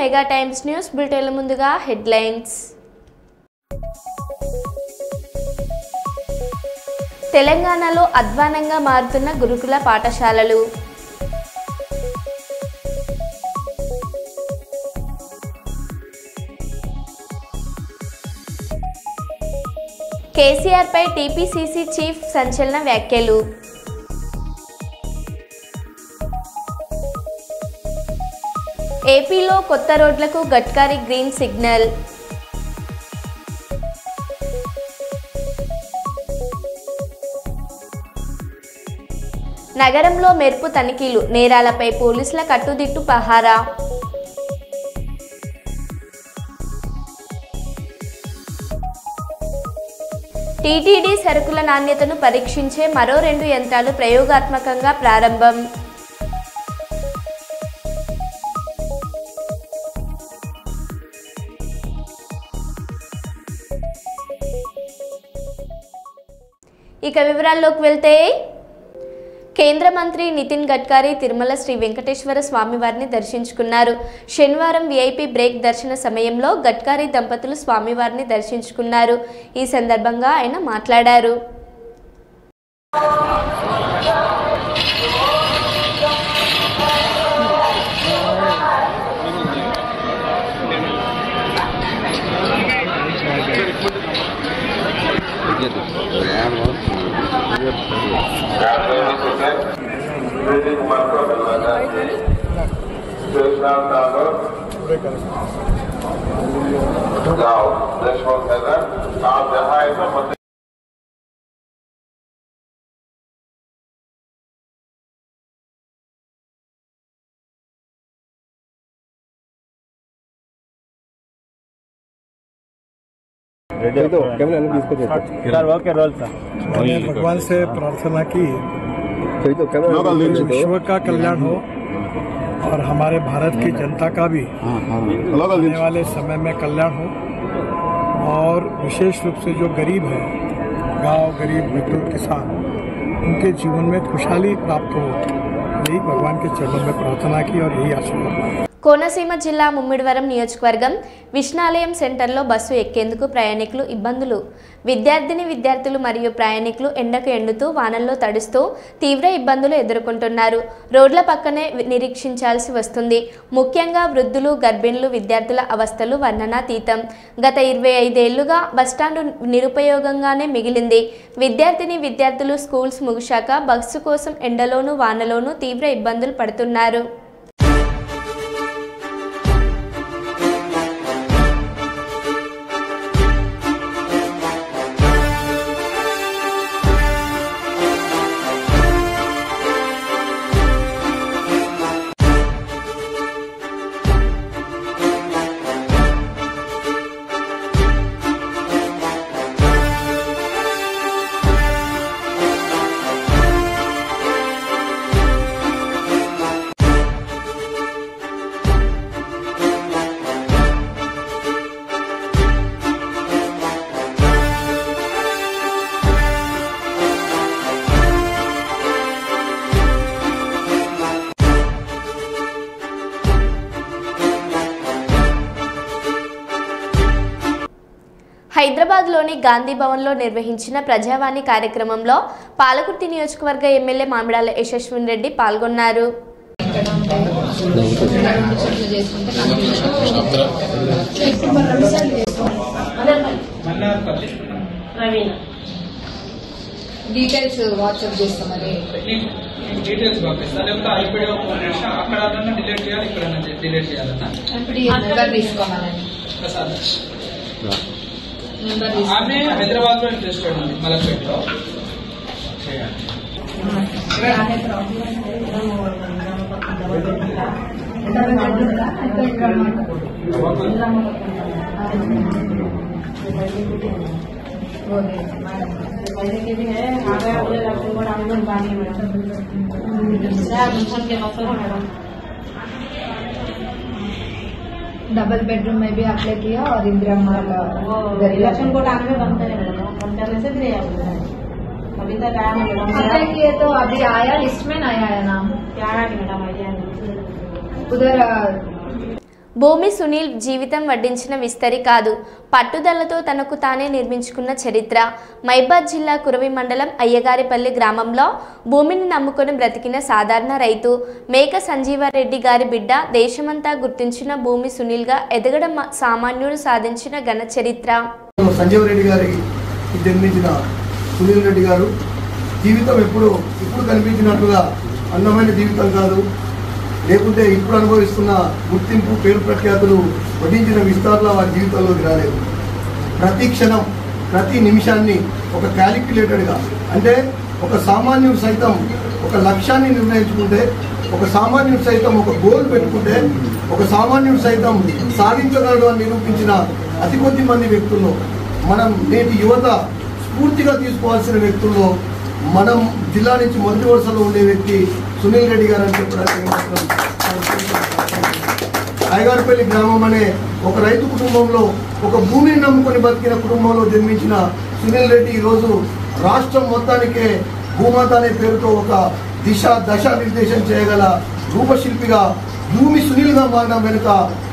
Mega times news bulletin ముందుగా headlines. తెలంగాణలో అధ్వానంగా మారుతున్న గురుకుల పాఠశాలలు. కేసీఆర్ పై టీపీసీసీ చీఫ్ సంచలన వ్యాఖ్యలు. ఏపీలో కొత్త రోడ్లకు గడ్కరీ గ్రీన్ సిగ్నల్. నగరంలో మెరుపు తనిఖీలు, నేరాలపై పోలీసుల కట్టుదిట్టు పహారా. టీటీడీ సరుకుల నాణ్యతను పరీక్షించే మరో 2 యంత్రాలు ప్రయోగాత్మకంగా ప్రారంభం. ఇక వివరాల్లోకి వెళ్తే, కేంద్ర మంత్రి నితిన్ గడ్కరీ తిరుమల శ్రీ వెంకటేశ్వర స్వామివారిని దర్శించుకున్నారు. శనివారం వీఐపీ బ్రేక్ దర్శన సమయంలో గడ్కరీ దంపతులు స్వామివారిని దర్శించుకున్నారు. ఈ సందర్భంగా ఆయన మాట్లాడారు. भगवान से प्रार्थना की विश्व का कल्याण हो और हमारे भारत की जनता का भी आने वाले समय में कल्याण हो, और विशेष रूप से जो गरीब है, गांव गरीब मजदूर किसान, उनके जीवन में खुशहाली प्राप्त हो, यही भगवान के चरणों में प्रार्थना की और यही आशीर्वाद। కోనసీమ జిల్లా ముమ్మిడివరం నియోజకవర్గం విష్ణాలయం సెంటర్లో బస్సు ఎక్కేందుకు ప్రయాణికులు ఇబ్బందులు. విద్యార్థులు మరియు ప్రయాణికులు ఎండకు ఎండుతూ వానల్లో తడుస్తూ తీవ్ర ఇబ్బందులు ఎదుర్కొంటున్నారు. రోడ్ల పక్కనే నిరీక్షించాల్సి వస్తుంది. ముఖ్యంగా వృద్ధులు, గర్భిణులు, విద్యార్థుల అవస్థలు వర్ణనాతీతం. గత 25 ఏళ్లుగా బస్టాండు నిరుపయోగంగానే మిగిలింది. విద్యార్థులు స్కూల్స్ ముగిశాక బస్సు కోసం ఎండలోనూ వానలోనూ తీవ్ర ఇబ్బందులు పడుతున్నారు. హైదరాబాద్లోని గాంధీ భవన్లో నిర్వహించిన ప్రజావాణి కార్యక్రమంలో పాలకుర్తి నియోజకవర్గ ఎమ్మెల్యే మామిడాల యశస్విన్ రెడ్డి పాల్గొన్నారు. డీటెయిల్స్ వాట్సాప్ చేస్తామని డీటెయిల్స్ పంపిస్తా, లేకపోతే ఐపీడీ ఫోన్ చేసి అక్కడ డిలీట్ చేయాలి, ఇక్కడ డిలీట్ చేయాలన్నా నెంబర్ తీసుకోవాలని. ఆమె హైదరాబాద్ లో ఇంట్రెస్టెడ్ ఉంది, మలక్పేటలో के भी है, डबल बेडरूम में भी अप्लाई किया और इंदिरा इलेक्शन कोड आने में बनता है, बनने से भी अभी तक आया मैडम अप्लाई किए तो अभी आया, लिस्ट में नहीं आया नाम, क्या आया मैडम आइडिया उधर. భూమి సునీల్ జీవితం వడ్డించిన విస్తరి కాదు, పట్టుదలతో తనకు తానే నిర్మించుకున్న చరిత్ర. మైబాద్ జిల్లా కురవి మండలం అయ్యగారిపల్లి గ్రామంలో భూమిని నమ్ముకొని బ్రతికిన సాధారణ రైతు మేక సంజీవారెడ్డి గారి బిడ్డ దేశమంతా గుర్తించిన భూమి సునీల్గా ఎదగడం సామాన్యుడు సాధించిన ఘన చరిత్ర. సంజీవారెడ్డి గారికి జన్మించిన సునీల్ రెడ్డి గారు జీవితం ఇప్పుడు కనిపించినట్లుగా అందమైన జీవితం కాదు, లేకుంటే ఇప్పుడు అనుభవిస్తున్న గుర్తింపు పేరు ప్రఖ్యాతులు వడ్డించిన విస్తారంలో వారి జీవితంలోకి రాలేదు. ప్రతి క్షణం ప్రతి నిమిషాన్ని ఒక క్యాలిక్యులేటెడ్గా, అంటే ఒక సామాన్యుడు సైతం ఒక లక్ష్యాన్ని నిర్ణయించుకుంటే, ఒక సామాన్యుడు సైతం ఒక గోల్ పెట్టుకుంటే, ఒక సామాన్యుడు సైతం సాధించగలడు అని నిరూపించిన అతి కొద్ది మంది వ్యక్తుల్లో మనం నేటి యువత స్ఫూర్తిగా తీసుకోవాల్సిన వ్యక్తుల్లో మనం జిల్లా నుంచి మొదటి వరుసలో ఉండే వ్యక్తి సునీల్ రెడ్డి గారు అని చెప్పడానికి మాత్రం అయ్యగారిపల్లి గ్రామం అనే ఒక రైతు కుటుంబంలో, ఒక భూమిని నమ్ముకొని బతికిన కుటుంబంలో జన్మించిన సునీల్ రెడ్డి ఈరోజు రాష్ట్రం మొత్తానికే భూమాత అనే పేరుతో ఒక దశ నిర్దేశం చేయగల రూపశిల్పిగా భూమి సునీల్గా మారడం వెనుక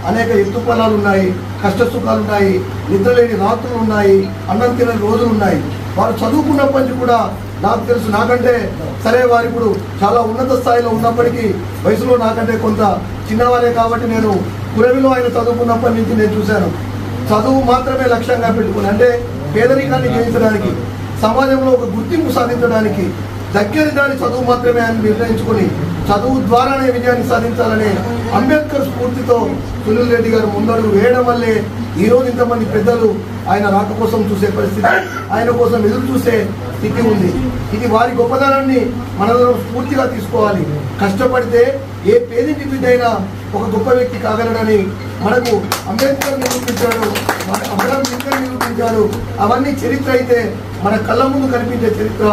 అనేక ఎత్తుపలాలు ఉన్నాయి, కష్ట సుఖాలు ఉన్నాయి, నిద్రలేని రాత్రులు ఉన్నాయి, అన్నం తినని రోజులు ఉన్నాయి. వారు చదువుకున్నప్పటి నుంచి కూడా నాకు తెలుసు, నాకంటే సరే వారు ఇప్పుడు చాలా ఉన్నత స్థాయిలో ఉన్నప్పటికీ వయసులో నాకంటే కొంత చిన్నవారే కాబట్టి నేను కురవిలో ఆయన చదువుకున్నప్పటి నుంచి నేను చూశాను. చదువు మాత్రమే లక్ష్యంగా పెట్టుకుని, అంటే పేదరికాన్ని జయించడానికి, సమాజంలో ఒక గుర్తింపు సాధించడానికి దగ్గర దాని చదువు మాత్రమే ఆయన నిర్ణయించుకొని చదువు ద్వారానే విజయాన్ని సాధించాలనే అంబేద్కర్ స్ఫూర్తితో సునీల్ రెడ్డి గారు ముందడుగు వేయడం వల్లే ఈరోజు ఇంతమంది పెద్దలు ఆయన రాక కోసం చూసే పరిస్థితి, ఆయన కోసం ఎదురు చూసే స్థితి ఉంది. ఇది వారి గొప్పతనాన్ని మనలో స్ఫూర్తిగా తీసుకోవాలి. కష్టపడితే ఏ పేదింటి బిడ్డ అయినా ఒక గొప్ప వ్యక్తి కాగలడని మనకు అంబేద్కర్ నిరూపించాడు, మన అబ్రహం లింకన్ నిరూపించాడు. అవన్నీ చరిత్ర అయితే మన కళ్ళ ముందు కనిపించే చరిత్ర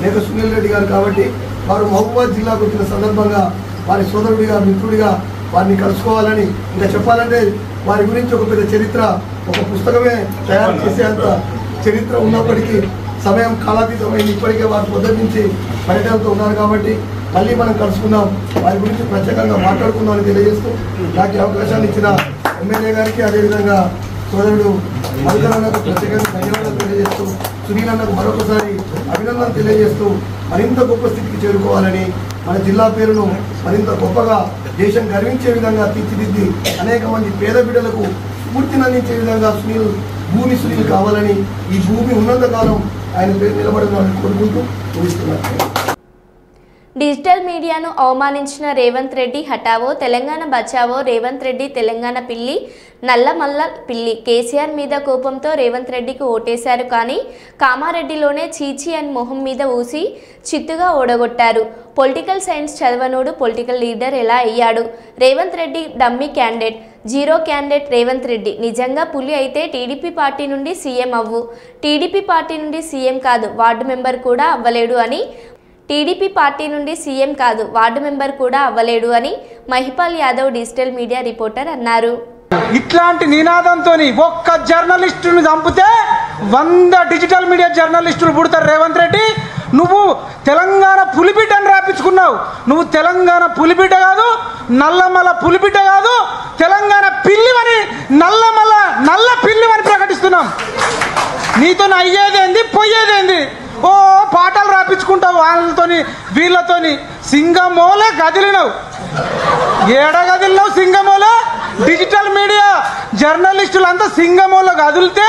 లేక సునీల్ రెడ్డి గారు. కాబట్టి వారు మహబూబాద్ జిల్లాకు వచ్చిన సందర్భంగా వారి సోదరుడిగా మిత్రుడిగా వారిని కలుసుకోవాలని, ఇంకా చెప్పాలంటే వారి గురించి ఒక పెద్ద చరిత్ర, ఒక పుస్తకమే తయారు చేసేంత చరిత్ర ఉన్నప్పటికీ సమయం కాలాతీతమైంది. ఇప్పటికే వారు పొద్దున్న నుంచి పర్యటనతో ఉన్నారు కాబట్టి మళ్ళీ మనం కలుసుకుందాం, వారి గురించి ప్రత్యేకంగా మాట్లాడుకుందామని తెలియజేస్తూ నాకు అవకాశాన్ని ఇచ్చిన ఎమ్మెల్యే గారికి, అదేవిధంగా సోదరుడు మధుకరన్నకు ప్రత్యేకంగా ధన్యవాదాలు తెలియజేస్తూ, సునీల్ అన్నకు మరొకసారి అభినందనలు తెలియజేస్తూ మరింత గొప్ప స్థితికి చేరుకోవాలని, మన జిల్లా పేరును మరింత గొప్పగా దేశం గర్వించే విధంగా తీర్చిదిద్ది అనేక మంది పేద బిడ్డలకు స్ఫూర్తిని అందించే విధంగా భూమి సునీల్ కావాలని, ఈ భూమి ఉన్నంతకాలం ఆయన పేరు నిలబడాలని కోరుకుంటూ ముగిస్తున్నారు. డిజిటల్ మీడియాను అవమానించిన రేవంత్ రెడ్డి హఠావో, తెలంగాణ బచావో, రేవంత్ రెడ్డి తెలంగాణ పిల్లి, నల్లమల్ల పిల్లి. కేసీఆర్ మీద కోపంతో రేవంత్ రెడ్డికి ఓటేశారు, కానీ కామారెడ్డిలోనే చీచీ అని మొహం మీద ఊసి చిత్తుగా ఓడగొట్టారు. పొలిటికల్ సైన్స్ చదవనోడు పొలిటికల్ లీడర్ ఎలా అయ్యాడు? Revanth Reddy dummy candidate, zero candidate Revanth Reddy. నిజంగా పులి అయితే టీడీపీ పార్టీ నుండి సీఎం అవ్వు. టీడీపీ పార్టీ నుండి సీఎం కాదు, వార్డు మెంబర్ కూడా అవ్వలేడు అని టీడీపీ పార్టీ నుండి సీఎం కాదు, వార్డు మెంబర్ కూడా అవ్వలేడు అని Mahipal Yadav digital media reporter అన్నారు. ఇట్లాంటి నినాదంతో ఒక్క జర్నలిస్టుని చంపితే 100 డిజిటల్ మీడియా జర్నలిస్టులు పుడతారు. రేవంత్ రెడ్డి, నువ్వు తెలంగాణ పులిబిడ్డని రాపించుకున్నావు. నువ్వు తెలంగాణ పులిబిడ్డ కాదు, నల్లమల పులిబిడ్డ కాదు, తెలంగాణ పిల్లివని, నల్ల పిల్లివని ప్రకటిస్తున్నాం. నీతో అయ్యేదేంది పోయేదేంది? ఓ పాటలు రాపించుకుంటావు వాళ్ళతోని వీళ్ళతోని. సింగమోలే కదిలినవు, ఏడగదిలినావు సింగమోలో. డిజిటల్ మీడియా జర్నలిస్టులంతా సింగమోలో కదిలితే,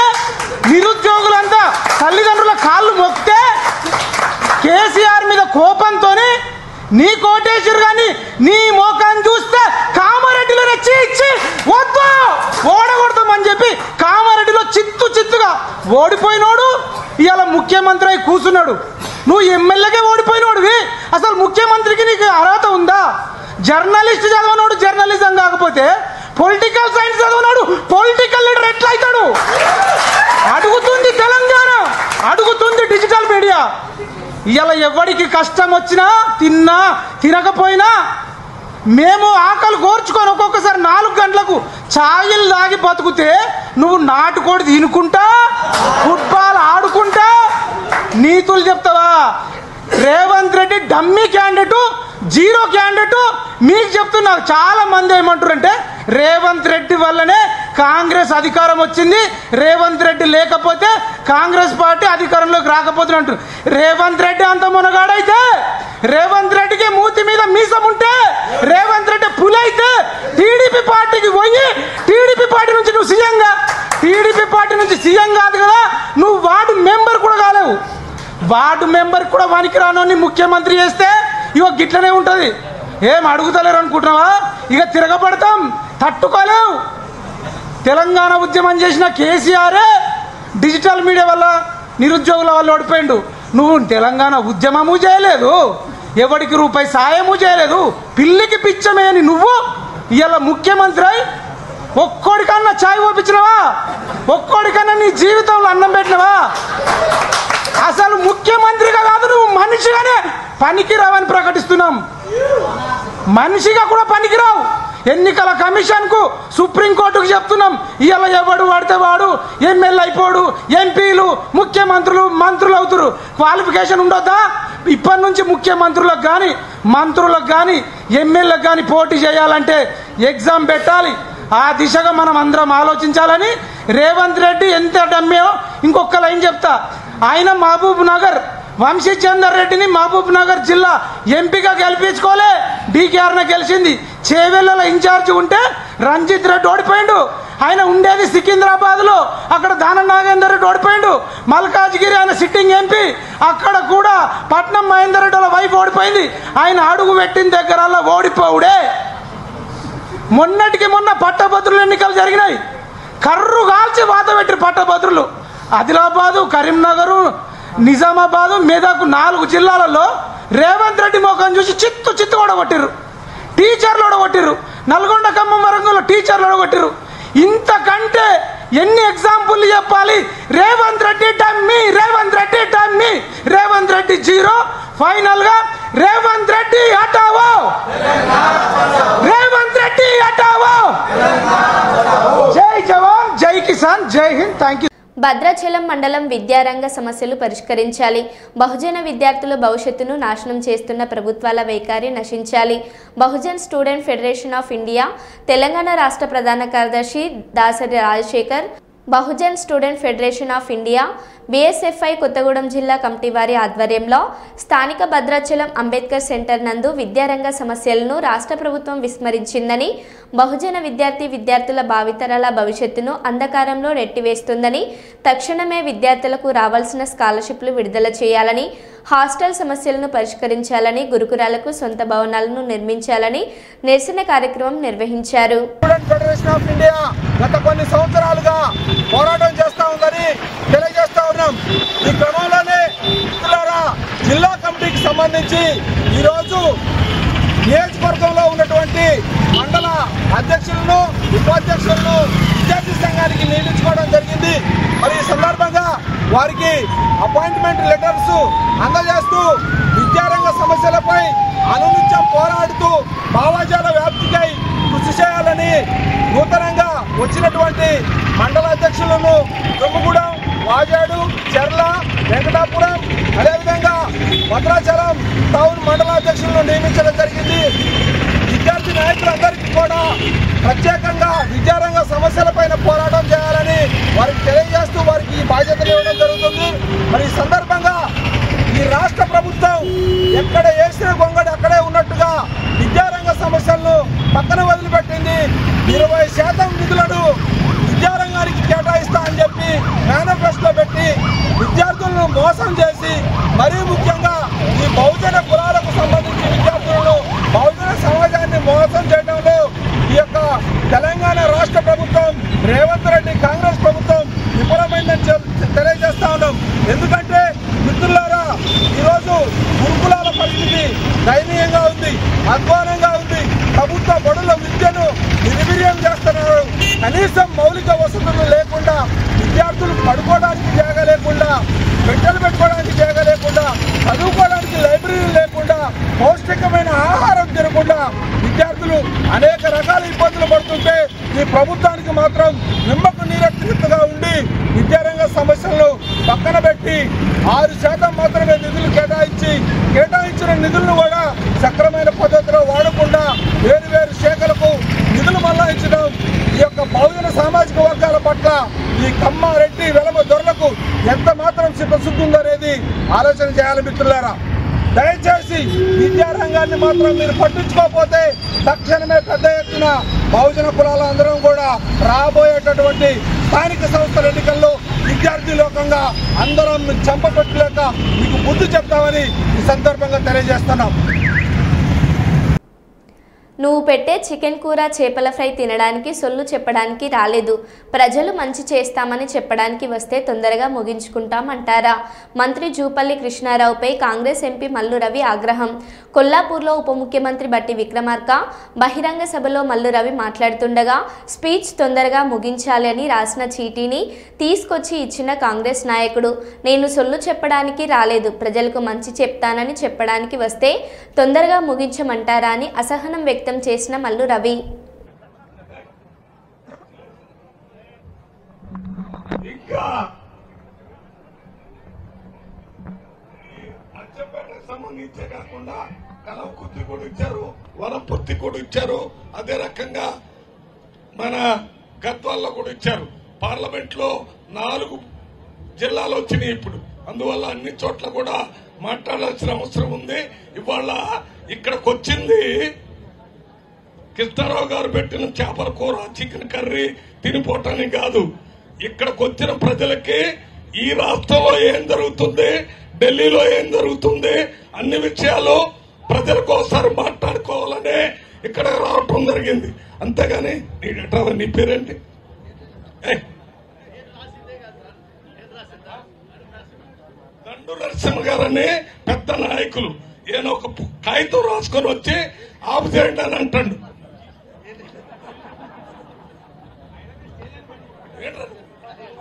నిరుద్యోగులంతా తల్లిదండ్రుల కాళ్ళు మొక్కితే, కేసీఆర్ మీద కోపంతో నీ కోటేశ్వరు కానీ నీ మోకాన్ని చూస్తే కామారెడ్డిలో ఇచ్చి వద్దు ఓడగొడతామని చెప్పి కామారెడ్డిలో చిత్తుగా ఓడిపోయినోడు ఇవాళ ముఖ్యమంత్రి అయి కూర్చున్నాడు. నువ్వు ఎమ్మెల్యేకే ఓడిపోయినోడివి, అసలు ముఖ్యమంత్రికి నీకు అర్హత ఉందా? జర్నలిస్ట్ చదవనోడు జర్నలిజం కాకపోతే పొలిటికల్ సైన్స్ చదవనోడు పొలిటికల్ లీడర్ ఎట్లా అవుతాడు? అడుగుతుంది తెలంగాణ, అడుగుతుంది డిజిటల్ మీడియా. ఇవాళ ఎవరికి కష్టం వచ్చినా, తిన్నా తినకపోయినా, మేము ఆకలి కోర్చుకొని ఒక్కొక్కసారి 4 గంటలకు ఛాయలు తాగి బతుకుతే నువ్వు నాటుకోడి తినుకుంటా, ఫుట్బాల్ ఆడుకుంటా నీతులు చెప్తావా? Revanth Reddy dummy candidate, zero candidate మీకు చెప్తున్నా. చాలా మంది ఏమంటారంటే రేవంత్ రెడ్డి వల్లనే కాంగ్రెస్ అధికారం వచ్చింది. రేవంత్ రెడ్డి లేకపోతే కాంగ్రెస్ పార్టీ అధికారంలోకి రాకపోతుంది అంటారు. రేవంత్ రెడ్డి అంత మునగాడైతే, రేవంత్ రెడ్డికి మూతి మీద మీసం ఉంటే, రేవంత్ రెడ్డి పులైతే టీడీపీ పార్టీకి పోయి టీడీపీ పార్టీ నుంచి నువ్వు సీఎంగా, టీడీపీ పార్టీ నుంచి సీఎం కాదు కదా, నువ్వు వార్డు మెంబర్ కూడా కాలేవు. వార్డు మెంబర్ కూడా పనికిరానోని ముఖ్యమంత్రి చేస్తే ఇగో గిట్లనే ఉంటుంది. ఏం అడుగుతలేరు అనుకుంటున్నావా? ఇక తిరగబడతాం, తట్టుకోలేవు. తెలంగాణ ఉద్యమం చేసిన కేసీఆరే డిజిటల్ మీడియా వల్ల నిరుద్యోగుల వల్ల ఓడిపోయిండు. నువ్వు తెలంగాణ ఉద్యమము చేయలేదు, ఎవరికి రూపాయి సాయము చేయలేదు, పిల్లికి పిచ్చమేని నువ్వు ఇలా ముఖ్యమంత్రి అయి ఒక్కోడికన్నా ఛాయ్ ఓపించినవా? ఒక్కోడికన్నా నీ జీవితంలో అన్నం పెట్టినవా? అసలు ముఖ్యమంత్రిగా కాదు, నువ్వు మనిషిగానే పనికిరావని ప్రకటిస్తున్నాం. మనిషిగా కూడా పనికిరావు. ఎన్నికల కమిషన్కు సుప్రీంకోర్టుకు చెప్తున్నాం, ఇవాళ ఎవడు పడితే వాడు ఎమ్మెల్యే అయిపోడు, ఎంపీలు ముఖ్యమంత్రులు మంత్రులు అవుతారు. క్వాలిఫికేషన్ ఉండొద్దా? ఇప్పటి నుంచి ముఖ్యమంత్రులకు కానీ మంత్రులకు కానీ ఎమ్మెల్యేలకు కానీ పోటీ చేయాలంటే ఎగ్జామ్ పెట్టాలి. ఆ దిశగా మనం అందరం ఆలోచించాలని రేవంత్ రెడ్డి ఎంత డమ్మో. ఇంకొక లైన్ చెప్తా, ఆయన మహబూబ్ నగర్ వంశీచందర్ రెడ్డిని మహబూబ్ నగర్ జిల్లా ఎంపీగా గెలిపించుకోలే, డీకేఆర్న గెలిచింది. చేవెళ్ళ ఇన్ఛార్జ్ ఉంటే రంజిత్ రెడ్డి ఓడిపోయిండు. ఆయన ఉండేది సికింద్రాబాద్ లో, అక్కడ దానం నాగేందర్ రెడ్డి ఓడిపోయిండు. మల్కాజ్గిరి ఆయన సిట్టింగ్ ఎంపీ, అక్కడ కూడా పట్నం మహేందర్ రెడ్డి వాళ్ళ వైఫ్ ఓడిపోయింది. ఆయన అడుగు పెట్టిన దగ్గర ఓడిపోవుడే. మొన్నటికి మొన్న పట్టభద్రుల ఎన్నికలు జరిగినాయి, కర్రు కాల్చి వాత పెట్టిరు పట్టభద్రులు. ఆదిలాబాదు, కరీంనగరు, నిజామాబాదు, మెదక్ 4 జిల్లాలలో రేవంత్ రెడ్డి మోకం చూసి చిత్తు ఓడగొట్టిరు. టీచర్లు ఓడగొట్టిరు. నల్గొండ ఖమ్మం వరంగల్లో టీచర్లు ఓడగొట్టిరు. ఇంతకంటే ఎన్ని ఎగ్జాంపుల్ చెప్పాలి? Revanth Reddy dummy, Revanth Reddy dummy, Revanth Reddy zero. Final గా రేవంత్ రెడ్డి హటావో, రేవంత్ రెడ్డి హటావో. జై జవాన్, జై కిసాన్, జై హింద్. Thank you. భద్రాచలం మండలం విద్యారంగ సమస్యలు పరిష్కరించాలి. బహుజన విద్యార్థుల భవిష్యత్తును నాశనం చేస్తున్న ప్రభుత్వాల వైఖరి నశించాలి. Bahujan student federation of India Telangana రాష్ట్ర ప్రధాన కార్యదర్శి Dasari Rajasekhar, Bahujan student federation of India BSFI Kothagudem జిల్లా కమిటీ వారి ఆధ్వర్యంలో స్థానిక భద్రాచలం అంబేద్కర్ సెంటర్ నందు విద్యారంగ సమస్యలను రాష్ట్ర ప్రభుత్వం విస్మరించిందని, బహుజన విద్యార్థుల భావితరాల భవిష్యత్తును అంధకారంలో నెట్టివేస్తుందని, తక్షణమే విద్యార్థులకు రావాల్సిన స్కాలర్షిప్లు విడుదల చేయాలని, హాస్టల్ సమస్యలను పరిష్కరించాలని, గురుకులాలకు సొంత భవనాలను నిర్మించాలని నిరసన కార్యక్రమం నిర్వహించారు. ఫెడరేషన్ ఆఫ్ ఇండియా గత కొన్ని సంవత్సరాలుగా పోరాటం చేస్తా ఉందని తెలియజేస్తా ఉన్నాం. ఈ క్రమంలోనే జిల్లా కమిటీకి సంబంధించి ఈరోజు నియోజకవర్గంలో ఉన్నటువంటి మండల అధ్యక్షులను, ఉపాధ్యక్షులను విద్యార్థి సంఘానికి నియమించుకోవడం జరిగింది. మరి ఈ సందర్భంగా వారికి అపాయింట్మెంట్ లెటర్స్ అందజేస్తూ విద్యారంగ సమస్యలపై అనునిత్యం పోరాడుతూ భావజాల వ్యాప్తికై కృషి చేయాలని నూతనంగా వచ్చినటువంటి మండల అధ్యక్షులను దుమ్ముగూడెం, వాజాడు, చెర్ల, వెంకటాపురం, అదేవిధంగా భద్రాచలం టౌన్ మండల అధ్యక్షులను నియమించడం జరిగింది. విద్యార్థి నాయకులందరికీ కూడా ప్రత్యేకంగా విద్యారంగ సమస్యలపైన పోరాటం చేయాలని వారికి తెలియజేస్తూ వారికి ఈ బాధ్యతలు ఇవ్వడం జరుగుతుంది. మరి ఈ సందర్భంగా ఈ రాష్ట్ర ప్రభుత్వం ఎక్కడ వేసిన గొంగడి అక్కడే ఉన్నట్టుగా విద్యారంగ సమస్యలను పక్కన వదిలిపెట్టింది. 20% నిధులను విద్యారంగానికి కేటాయిస్తా అని చెప్పి మేనిఫెస్టో పెట్టి విద్యార్థులను మోసం చేసి, మరీ ముఖ్యంగా ఈ బహుజన కులాలకు సంబంధించి విద్యార్థులను, బహుజన సమాజాన్ని మోసం చేయడంలో ఈ యొక్క తెలంగాణ రాష్ట్ర ప్రభుత్వం, రేవంత్ రెడ్డి కాంగ్రెస్ ప్రభుత్వం విఫలమైందని తెలియజేస్తా ఉన్నాం. ఎందుకంటే మిత్రులారా, ఈరోజు గురుకులాల పరిస్థితి దయనీయంగా ఉంది, అధ్వానంగా ఉంది. ప్రభుత్వ బడుల విద్యను నిర్వీర్యం చేస్తున్నారు. కనీసం మౌలిక వసతులు లేకుండా, విద్యార్థులు పడుకోవడానికి జాగా లేకుండా, పెట్టెలు పెట్టుకోవడానికి జాగా లేకుండా, చదువుకోవడానికి లైబ్రరీలు లేకుండా, పౌష్టికమైన ఆహారం తినకుండా విద్యార్థులు అనేక రకాల ఇబ్బందులు పడుతుంటే ఈ ప్రభుత్వానికి మాత్రం నిమ్మకు నీరెత్తినట్టుగా ఉండి విద్యారంగ సమస్యలను పక్కన పెట్టి 6% మాత్రమే నిధులు కేటాయించిన నిధులను కూడా సక్రమైన పద్ధతిలో వాడకుండా వేరు శాఖలకు నిధులు మళ్లాయించడం సామాజిక వర్గాల పట్ల ఈ కమ్మ రెడ్డి వెలమ దొరలకు ఎంత మాత్రం చిత్తశుద్ధి ఉందనేది ఆలోచన చేయాలి మిత్రులారా. దయచేసి విద్యారంగాన్ని మాత్రం మీరు పట్టించుకోకపోతే తక్షణమే పెద్ద ఎత్తున బహుజన కులాల అందరం కూడా రాబోయేటటువంటి స్థానిక సంస్థల ఎన్నికల్లో విద్యార్థి లోకంగా అందరం చంపపెట్టలేక మీకు బుద్ధి చెప్తామని ఈ సందర్భంగా తెలియజేస్తున్నాం. నువ్వు పెట్టే చికెన్ కూర చేపల ఫ్రై తినడానికి సొల్లు చెప్పడానికి రాలేదు. ప్రజలు మంచి చేస్తామని చెప్పడానికి వస్తే తొందరగా ముగించుకుంటామంటారా? మంత్రి జూపల్లి కృష్ణారావుపై కాంగ్రెస్ ఎంపీ మల్లు రవి ఆగ్రహం. కొల్లాపూర్లో ఉప ముఖ్యమంత్రి బట్టి విక్రమార్క బహిరంగ సభలో మల్లు రవి మాట్లాడుతుండగా స్పీచ్ తొందరగా ముగించాలి అని రాసిన చీటీని తీసుకొచ్చి ఇచ్చిన కాంగ్రెస్ నాయకుడు నేను సొల్లు చెప్పడానికి రాలేదు, ప్రజలకు మంచి చెప్తానని చెప్పడానికి వస్తే తొందరగా ముగించమంటారా అని అసహనం వ్యక్తం చేసిన మల్లు రవి. సంబంధించే కాకుండా కలవకుర్తి కూడా ఇచ్చారు, వనపర్తి కూడా ఇచ్చారు, అదే రకంగా మన గద్వాల్లో కూడా ఇచ్చారు. పార్లమెంట్ లో 4 జిల్లాలు వచ్చినాయి ఇప్పుడు. అందువల్ల అన్ని చోట్ల కూడా మాట్లాడాల్సిన అవసరం ఉంది. ఇవాళ ఇక్కడికి వచ్చింది కృష్ణారావు గారు పెట్టిన చేపల కూర చికెన్ కర్రీ తినిపోవటానికి కాదు. ఇక్కడికి వచ్చిన ప్రజలకి ఈ రాష్ట్రంలో ఏం జరుగుతుంది, ఢిల్లీలో ఏం జరుగుతుంది అన్ని విషయాలు ప్రజలకు ఒకసారి మాట్లాడుకోవాలనే ఇక్కడ రావటం జరిగింది. అంతేగాని నీ పేరేంటి? దండు నరసింహ గారని పెద్ద నాయకులు ఈయన ఒక కాగితం రాసుకొని వచ్చి ఆపు చేయండి అని అంటాడు.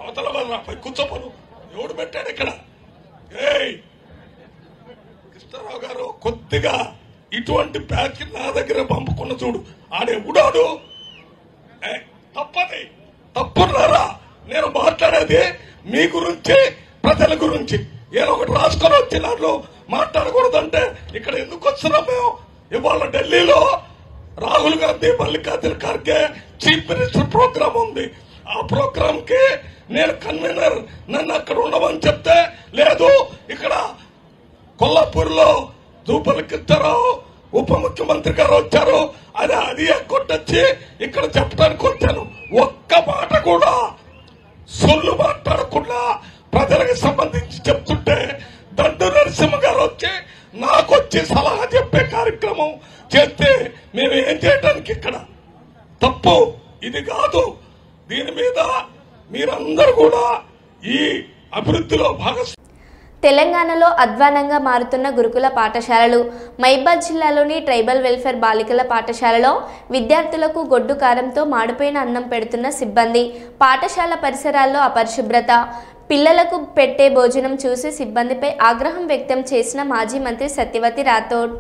అవతల వాళ్ళపై కూర్చోపను ఎవడు పెట్టాడు ఇక్కడ? కృష్ణారావు గారు కొద్దిగా ఇటువంటి ప్యాచ్ నా దగ్గర పంపుకున్న చూడు. ఆడెవడాడు తప్పది తప్పున్నారా? నేను మాట్లాడేది మీ గురించి, ప్రజల గురించి. ఏదో ఒకటి రాసుకొని వచ్చి దాంట్లో మాట్లాడకూడదంటే ఇక్కడ ఎందుకు వస్తున్నాం మేము? ఇవాళ ఢిల్లీలో Rahul Gandhi Mallikarjuna Kharge chief minister programme ఉంది. ఆ ప్రోగ్రామ్ కి నేను కన్వీనర్, నన్ను అక్కడ ఉండమని చెప్తే లేదు, ఇక్కడ కొల్లాపూర్ లో జూపల్లి కృష్ణారావు ఉప ముఖ్యమంత్రి గారు వచ్చారు అది కొట్టొచ్చి ఇక్కడ చెప్పడానికి వచ్చాను. ఒక్క మాట కూడా సొల్లు మాట్లాడకుండా ప్రజలకు సంబంధించి చెప్తుంటే దండు నరసింహ గారు వచ్చి నాకు వచ్చి సలహా చెప్పే కార్యక్రమం చేస్తే మేము ఏం చేయడానికి ఇక్కడ తప్పు ఇది కాదు. దీని మీద మీరందరూ కూడా ఈ అభివృద్ధిలో భాగస్వామ్యం. తెలంగాణలో అధ్వానంగా మారుతున్న గురుకుల పాఠశాలలు. మహబూబాబాద్ జిల్లాలోని ట్రైబల్ వెల్ఫేర్ బాలికల పాఠశాలలో విద్యార్థులకు గొడ్డు కారంతో మాడిపోయిన అన్నం పెడుతున్న సిబ్బంది. పాఠశాల పరిసరాల్లో అపరిశుభ్రత. పిల్లలకు పెట్టే భోజనం చూసి సిబ్బందిపై ఆగ్రహం వ్యక్తం చేసిన మాజీ మంత్రి సత్యవతి రాథోడ్.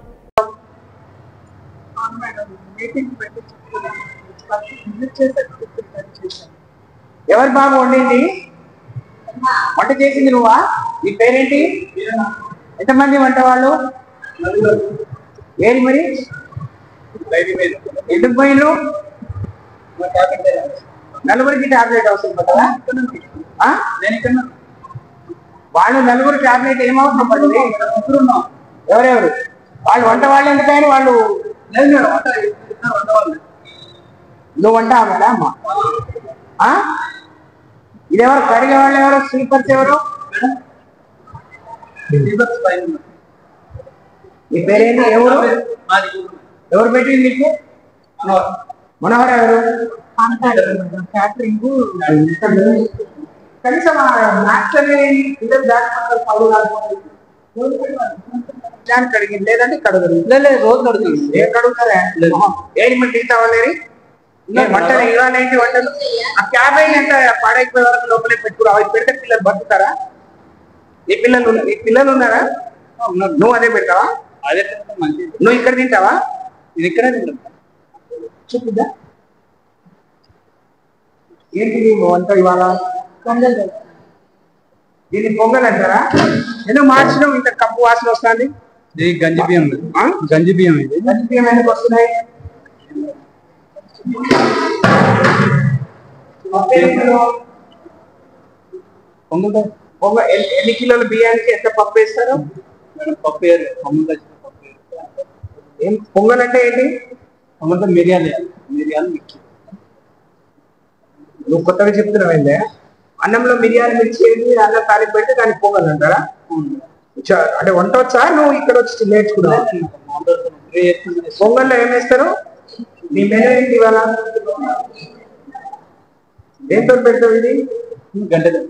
ఎవరు బాబు వండింది? వంట చేసింది నువ్వా? నీ పేరేంటి? ఎంతమంది వంట వాళ్ళు? ఏది మరి? ఎందుకు పోయిను? నలుగురికి టాబ్లెట్ అవసరం పడదా? వాళ్ళు నలుగురు టాబ్లెట్ ఏమవసరం పడుతుంది? ఎవరెవరు వాళ్ళు? వంట వాళ్ళు ఎందుకని వాళ్ళు? నువ్వు వంట ఆమెడా అమ్మా? ఇదెవరు? కడిగే వాళ్ళు ఎవరు? స్లీపర్స్ ఎవరు? నీ పేరేంటి? ఎవరు ఎవరు పెట్టింది నీకు? మనోహర్ ఎవరు? క్యాటరింగ్ కనీసం కడిగింది లేదంటే కడగరు. లేదు రోజు కడుగుతుంది. ఏం కడుగుతారా? ఏంటి మరి టీ కావాలి? వంటలు ఇవాళ ఏంటి వంటలు? ఆ క్యాబేజ్ ఎంత పాడైపోయే వరకు లోపలే పెట్టుకురా. అవి పెడితే పిల్లలు బతుకుతారా? నీ పిల్లలు ఉన్నారా? నువ్వు అదే పెడతావా? అదే నువ్వు ఇక్కడ తింటావా? ఇది ఇక్కడే తింటా. చూపుద్దా ఏంటి వంట ఇవాళ? పొంగల్. దీన్ని పొంగల్ అంటారా? ఎందుకు మార్చడం? ఇంత కప్పు వాసన వస్తుంది. గంజి బియ్యం. గంజి బియ్యం. ఇది గంజి బియ్యం ఎందుకు వస్తున్నాయి? ఎన్ని కిలోల బియ్యానికి ఎంత పప్పు వేస్తారు? పప్పు ఏం పొంగల్ అంటే ఏంటి? పొంగల్ మిరియాలు మిక్కి. నువ్వు కొత్తగా చెప్తున్నావు ఏంటే? అన్నంలో మిరియాలు మిర్చి వేసి అన్నం తాలింపు పెడితే దానికి పొంగల్ అంటారా? అంటే వంట వచ్చా నువ్వు ఇక్కడ వచ్చి నేర్చుకున్నావు? పొంగల్లో ఏం వేస్తారు? నీ మెనూ ఏంటి ఇవాళ? దేంతో పెడతావు ఇది? గంటలు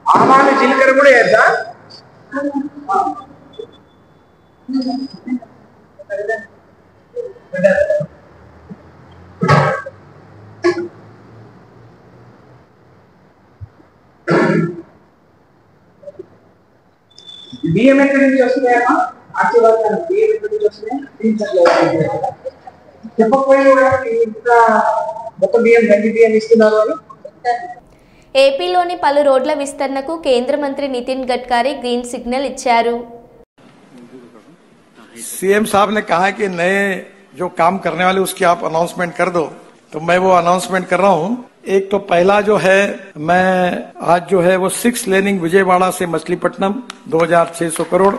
ఆవాలు జీలకర్ర కూడా వేద్దా? బియ్యం ఎక్కడి నుంచి వస్తున్నాయా? బియ్యం ఎక్కడి నుంచి వస్తున్నాయి? చెప్పకపోయినా ఇంత మొత్తం బియ్యం గండి బియ్యం ఇస్తున్నారు అని. ఏపీలోని పలు రోడ్ల విస్తరణకు కేంద్ర మంత్రి నితిన్ గడ్కరీ గ్రీన్ సిగ్నల్ ఇచ్చారు. सीएम साहब ने कहा कि नए जो काम करने वाले उसकी आप अनाउंसमेंट कर दो, तो मैं वो अनाउंसमेंट कर रहा हूं. एक तो पहला जो है, मैं आज जो है वो 6 लेनिंग विजयवाड़ा से मछलीपट्टनम 2600 करोड़,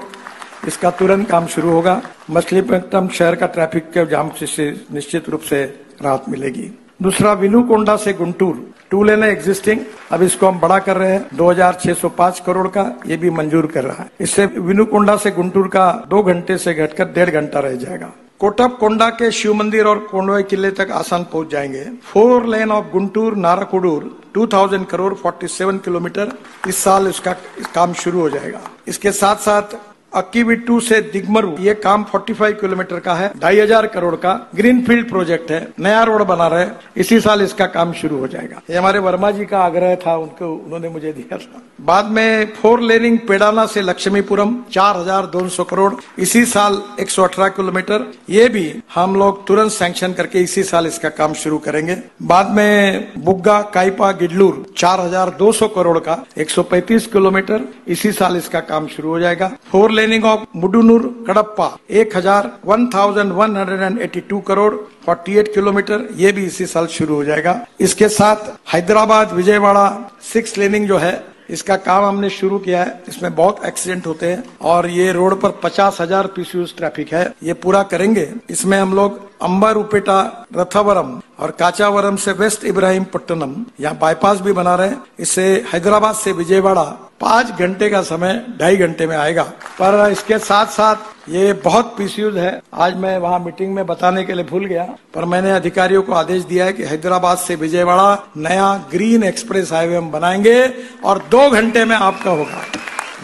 इसका तुरंत काम शुरू होगा. मछलीपट्टनम शहर का ट्रैफिक के जाम से निश्चित रूप से राहत मिलेगी. दूसरा, विनुकोंडा से गुंटूर 2 लेन है एग्जिस्टिंग, अब इसको हम बड़ा कर रहे हैं 2605 करोड़ का, ये भी मंजूर कर रहा है. इससे विनुकोंडा से गुंटूर का 2 घंटे से घटकर 1.5 घंटा रह जाएगा. कोटपकोंडा के शिव मंदिर और कोंडवा किले तक आसान पहुंच जाएंगे. 4 lane of Guntur नाराकुडूर 2000 crore 47 kilometre, इस साल इसका काम शुरू हो जाएगा. इसके साथ साथ अक्कीविट्टू से दिगमरू, ये काम 45 किलोमीटर का है, 2500 करोड़ का ग्रीनफील्ड प्रोजेक्ट है, नया रोड बना रहे, इसी साल इसका काम शुरू हो जाएगा. ये हमारे वर्मा जी का आग्रह था, उन्होंने मुझे दिया था. बाद में 4 लेनिंग पेडाना से लक्ष्मीपुरम 4200 करोड़, इसी साल 118 किलोमीटर, ये भी हम लोग तुरंत सैंक्शन करके इसी साल इसका काम शुरू करेंगे. बाद में बुग्गा काइपा गिडलूर 4200 करोड़ का 135 किलोमीटर, इसी साल इसका काम शुरू हो जाएगा. 4 laning of Mudunur Kadapa 1182 crore 48 kilometre, ये भी इसी साल शुरू हो जाएगा. इसके साथ हैदराबाद विजयवाड़ा 6 लेनिंग जो है, इसका काम हमने शुरू किया है. इसमें बहुत एक्सीडेंट होते हैं और ये रोड पर 50,000 पीसीयूज ट्रैफिक है, ये पूरा करेंगे. इसमें हम लोग अंबारुपेटा रथावरम और काचावरम से वेस्ट इब्राहिम पट्टनम यहाँ बाईपास भी बना रहे हैं. इससे हैदराबाद से विजयवाड़ा 5 घंटे का समय 2.5 घंटे में आएगा. पर इसके साथ साथ ये बहुत पीसीयूज है, आज मैं वहाँ मीटिंग में बताने के लिए भूल गया, पर मैंने अधिकारियों को आदेश दिया है कि हैदराबाद से विजयवाड़ा नया ग्रीन एक्सप्रेस हाईवे हम बनाएंगे और 2 घंटे में आपका होगा.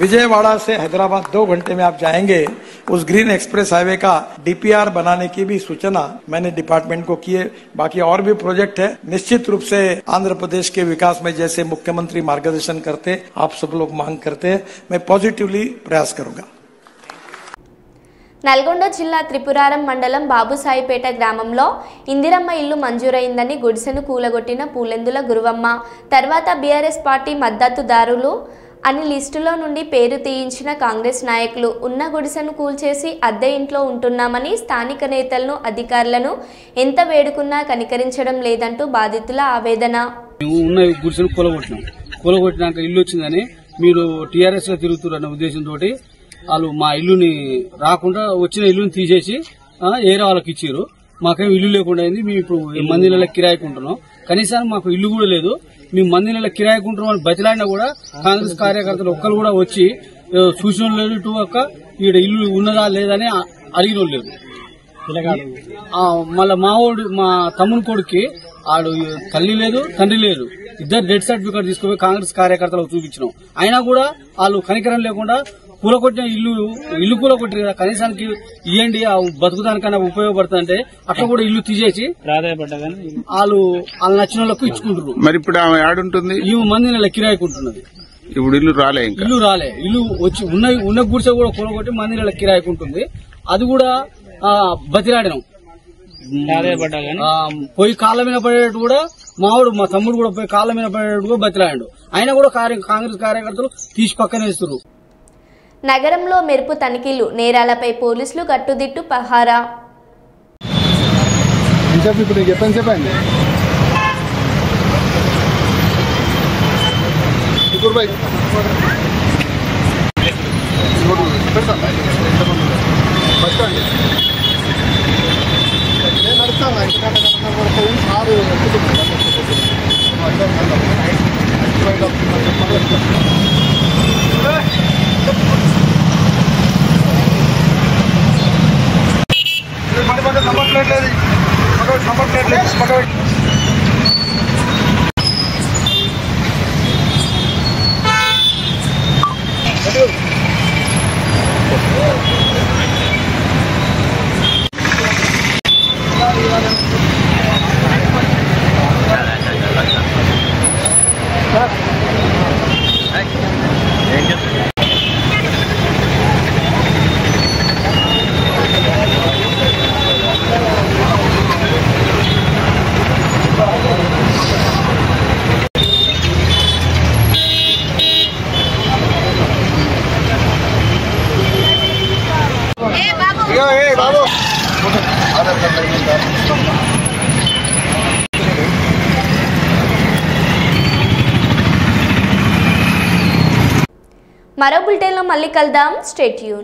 विजयवाड़ा से हैदराबाद 2 घंटे में आप जाएंगे. उस ग्रीन एक्सप्रेस हाईवे का डीपीआर बनाने की भी सूचना मैंने डिपार्टमेंट को की है. बाकी और भी प्रोजेक्ट है. निश्चित रूप से आंध्र प्रदेश के विकास में जैसे मुख्यमंत्री मार्गदर्शन करते, आप सब लोग मांग करते हैं, मैं पॉजिटिवली प्रयास करूंगा. నల్గొండ జిల్లా త్రిపురారం మండలం బాబుసాయిపేట గ్రామంలో ఇందిరమ్మ ఇల్లు మంజూరైందని గుడిసెను కూలగొట్టిన పూలెందుల గురువమ్మ తర్వాత బీఆర్ఎస్ పార్టీ మద్దతుదారులు అని లిస్టులో నుండి పేరు తీయించిన కాంగ్రెస్ నాయకులు ఉన్న గుడిసెను కూల్చేసి అద్దె ఇంట్లో ఉంటున్నామని స్థానిక నేతలను అధికారులను ఎంత వేడుకున్నా కనికరించడం లేదంటూ బాధితుల ఆవేదన. ఉన్న గుడిసెను కూలగొట్టినాక ఇల్లు వచ్చిందని మీరు టీఆర్ఎస్ లో తిరుగుతున్న ఉద్దేశంతో వాళ్ళు మా ఇల్లుని రాకుండా వచ్చిన ఇల్లుని తీసేసి ఏరే వాళ్ళకి ఇచ్చారు. మాకేం ఇల్లు లేకుండా అయింది. మేము ఇప్పుడు మందిరాల కిరాయికుంటున్నాం. కనీసం మాకు ఇల్లు కూడా లేదు. మేము మందిరాల కిరాయికుంటున్నాం అని బతిలాడినా కూడా కాంగ్రెస్ కార్యకర్తలు ఒక్కరు కూడా వచ్చి చూసిన లేదు. ఇటు ఒక్క ఈడ ఇల్లు ఉన్నదా లేదని అడిగిన లేదు. మళ్ళా మా తమ్ముని కొడుక్కి ఆడు తల్లి లేదు తండ్రి లేదు, ఇద్దరు డెత్ సర్టిఫికేట్ తీసుకుపోయి కాంగ్రెస్ కార్యకర్తలకు చూపించినాం. అయినా కూడా వాళ్ళు కనికరం లేకుండా కూలకొట్టిన ఇల్లు కూలకొట్టి కదా కనీసానికి ఇవ్వండి బతుకుదానికైనా ఉపయోగపడుతుందంటే అట్లా కూడా ఇల్లు తీసేసి వాళ్ళు నచ్చిన వాళ్ళకు ఇచ్చుకుంటారు. మరి ఇప్పుడు ఆమె ఆడుంటుంది, ఈ మంది నెల కిరాయికుంటున్నది. ఇప్పుడు ఇల్లు రాలే ఇల్లు వచ్చి ఉన్న గుడిసె కూడా కూలకొట్టి మంది నెల కిరాయికుంటుంది. అది కూడా బతిలాడినాం. పోయి కాళ్ళ మీద పడేటట్టు కూడా మా తమ్ముడు కూడా పోయి కాళ్ళ మీద పడేటట్టు కూడా బతిలాడాడు. అయినా కూడా కాంగ్రెస్ కార్యకర్తలు తీసి పక్కన వేస్తున్నారు. నగరంలో మెరుపు తనిఖీలు, నేరాలపై పోలీసులు కట్టుదిట్టు పహారా. మరో బులెటిన్లో మళ్ళీ కలుద్దాం. Stay tune.